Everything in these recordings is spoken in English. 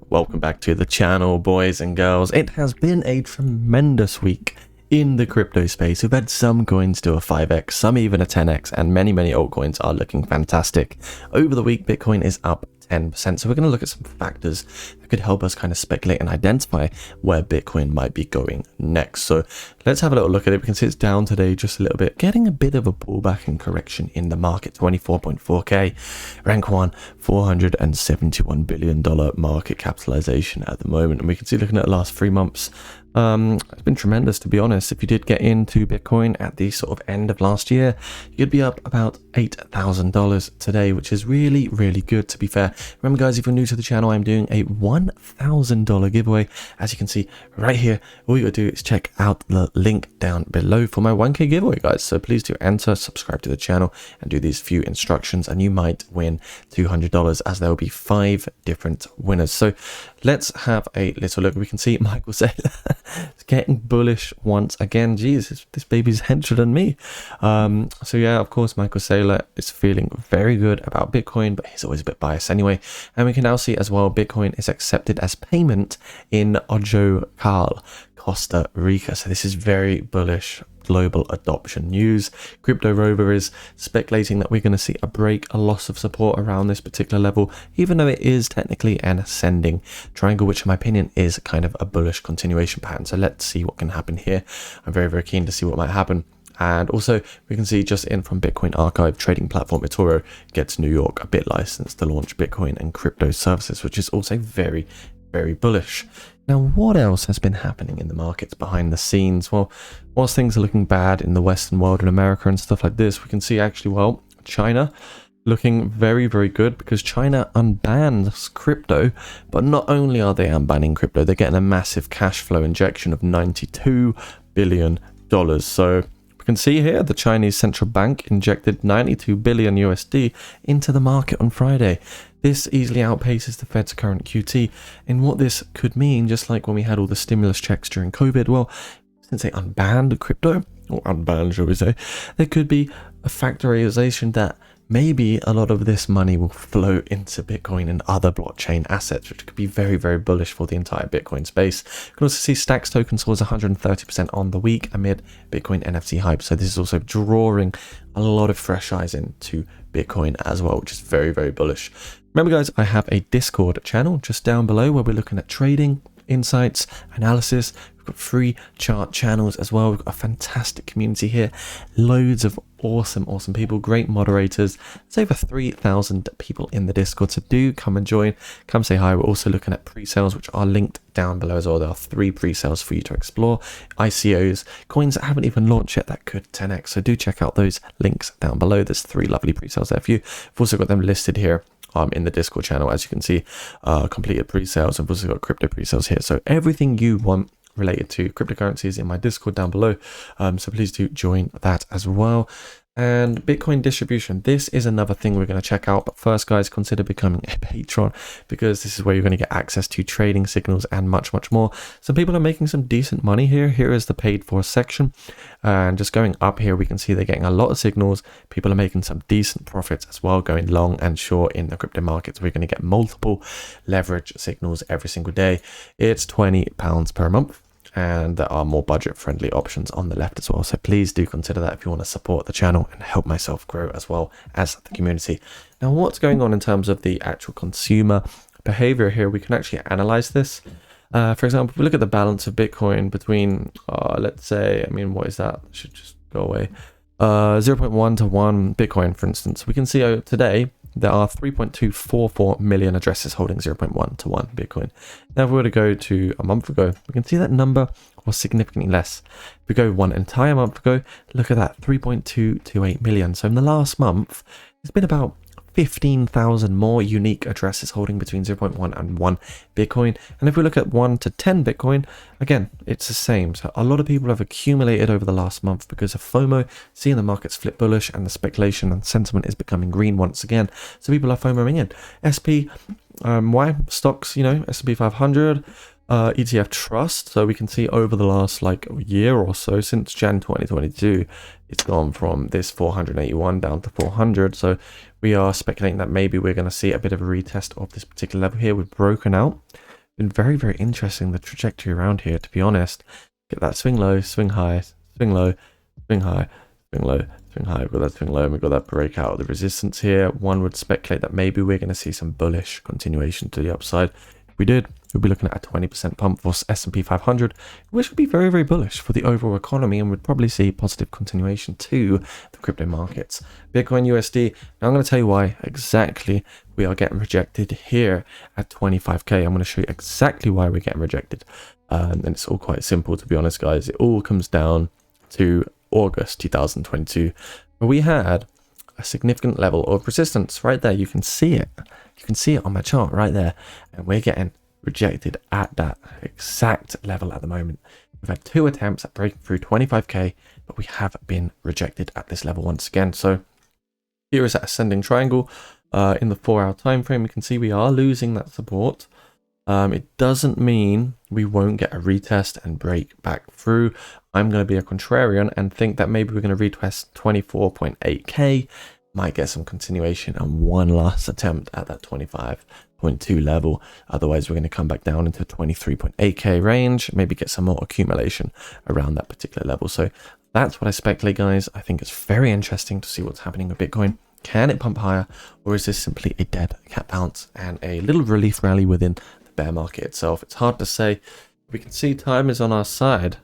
Welcome back to the channel, boys and girls. It has been a tremendous week in the crypto space. We've had some coins do a 5x, some even a 10x, and many altcoins are looking fantastic. Over the week, Bitcoin is up 10%. So we're going to look at some factors that could help us kind of speculate and identify where Bitcoin might be going next. So let's have a little look at it. We can see it's down today just a little bit, getting a bit of a pullback and correction in the market. 24.4k, rank 1, $471 billion market capitalization at the moment. And we can see, looking at the last 3 months, it's been tremendous, to be honest. If you did get into Bitcoin at the sort of end of last year, you'd be up about $8,000 today, which is really good, to be fair. Remember, guys, if you're new to the channel, I'm doing a $1,000 giveaway. As you can see right here, all you gotta do is check out the link down below for my 1k giveaway, guys. So please do enter, subscribe to the channel, and do these few instructions, and you might win $200, as there will be 5 different winners. So let's have a little look. We can see Michael Saylor it's getting bullish once again. Jeez, this baby's hencher than me. So yeah, of course, Michael Saylor is feeling very good about Bitcoin, but he's always a bit biased anyway. And we can now see as well, Bitcoin is accepted as payment in Ojo Cal, Costa Rica. So this is very bullish global adoption news. Crypto Rover is speculating that we're going to see a loss of support around this particular level, even though it is technically an ascending triangle, which in my opinion is kind of a bullish continuation pattern. So let's see what can happen here. I'm very keen to see what might happen. And also, we can see just in from Bitcoin Archive, trading platform eToro gets New York a bit licensed to launch Bitcoin and crypto services, which is also very bullish. Now, what else has been happening in the markets behind the scenes? Well, whilst things are looking bad in the Western world and America and stuff like this, we can see actually, well, China looking very good, because China unbans crypto. But not only are they unbanning crypto, they're getting a massive cash flow injection of $92 billion. So we can see here the Chinese central bank injected 92 billion USD into the market on Friday. This easily outpaces the Fed's current QT. And what this could mean, just like when we had all the stimulus checks during COVID, well, since they unbanned crypto, or unbanned, shall we say, there could be a factorization that maybe a lot of this money will flow into Bitcoin and other blockchain assets, which could be very bullish for the entire Bitcoin space. You can also see Stax Token soars 130% on the week amid Bitcoin NFT hype. So this is also drawing a lot of fresh eyes into Bitcoin as well, which is very bullish. Remember, guys, I have a Discord channel just down below where we're looking at trading, insights, analysis. We've got free chart channels as well. We've got a fantastic community here, loads of awesome people, great moderators. There's over 3,000 people in the Discord, so do come and join, come say hi. We're also looking at pre-sales, which are linked down below as well. There are 3 pre-sales for you to explore, ICOs, coins that haven't even launched yet that could 10x, so do check out those links down below. There's 3 lovely pre-sales there for you. I've also got them listed here in the Discord channel, as you can see, completed pre-sales. I've also got crypto pre-sales here, so everything you want related to cryptocurrencies in my Discord down below, so please do join that as well. And Bitcoin distribution, this is another thing we're going to check out. But first, guys, consider becoming a patron, because this is where you're going to get access to trading signals and much more. Some people are making some decent money here. Here is the paid for section, and just going up here, we can see they're getting a lot of signals. People are making some decent profits as well, going long and short in the crypto markets. We're going to get multiple leverage signals every single day. It's £20 per month. And there are more budget-friendly options on the left as well. So please do consider that if you want to support the channel and help myself grow as well as the community. Now, what's going on in terms of the actual consumer behavior here? We can actually analyze this. For example, if we look at the balance of Bitcoin between, let's say, what is that? It should just go away. 0.1 to 1 Bitcoin, for instance. We can see today there are 3.244 million addresses holding 0.1 to 1 Bitcoin. Now, if we were to go to a month ago, we can see that number was significantly less. If we go one entire month ago, look at that, 3.228 million. So in the last month, it's been about 15,000 more unique addresses holding between 0.1 and 1 Bitcoin. And if we look at 1 to 10 Bitcoin, again, it's the same. So a lot of people have accumulated over the last month because of FOMO, seeing the markets flip bullish and the speculation and sentiment is becoming green once again. So people are FOMOing in. SPY stocks, S&P 500, ETF trust. So we can see over the last like year or so, since Jan 2022, it's gone from this 481 down to 400. So we are speculating that maybe we're going to see a bit of a retest of this particular level here. We've broken out. Been very, very interesting, the trajectory around here, to be honest. Get that swing low, swing high, swing low, swing high, swing low, swing high. We've got that swing low, and we've got that break out of the resistance here. One would speculate that maybe we're going to see some bullish continuation to the upside. If we did, we'll be looking at a 20% pump for S&P 500, which would be very, very bullish for the overall economy, and would probably see positive continuation to the crypto markets. Bitcoin USD, now I'm going to tell you why exactly we are getting rejected here at 25k. I'm going to show you exactly why we're getting rejected. And it's all quite simple, to be honest, guys. It all comes down to August 2022, where we had a significant level of resistance right there. You can see it. You can see it on my chart right there. And we're getting rejected at that exact level at the moment. We've had 2 attempts at breaking through 25k, but we have been rejected at this level once again. So here is that ascending triangle in the 4-hour time frame. You can see we are losing that support. It doesn't mean we won't get a retest and break back through. I'm going to be a contrarian and think that maybe we're going to retest 24.8k, might get some continuation and one last attempt at that 25.2 level. Otherwise, we're going to come back down into 23.8k range, maybe get some more accumulation around that particular level. So that's what I speculate, guys. I think it's very interesting to see what's happening with Bitcoin. Can it pump higher, or is this simply a dead cat bounce and a little relief rally within the bear market itself? It's hard to say. We can see time is on our side.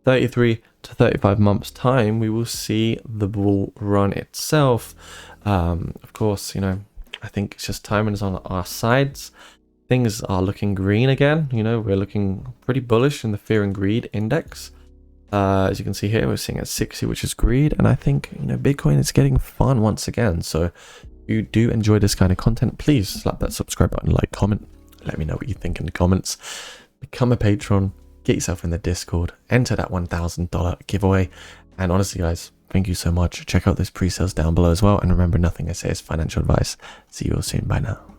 33 to 35 months time, we will see the bull run itself. Of course, you know, I think it's just timing is on our sides. Things are looking green again. You know, we're looking pretty bullish in the fear and greed index. As you can see here, we're seeing at 60, which is greed. And I think, you know, Bitcoin is getting fun once again. So if you do enjoy this kind of content, please slap that subscribe button, like, comment. Let me know what you think in the comments. Become a patron. Get yourself in the Discord, enter that $1,000 giveaway. And honestly, guys, thank you so much. Check out those pre-sales down below as well. And remember, nothing I say is financial advice. See you all soon. Bye now.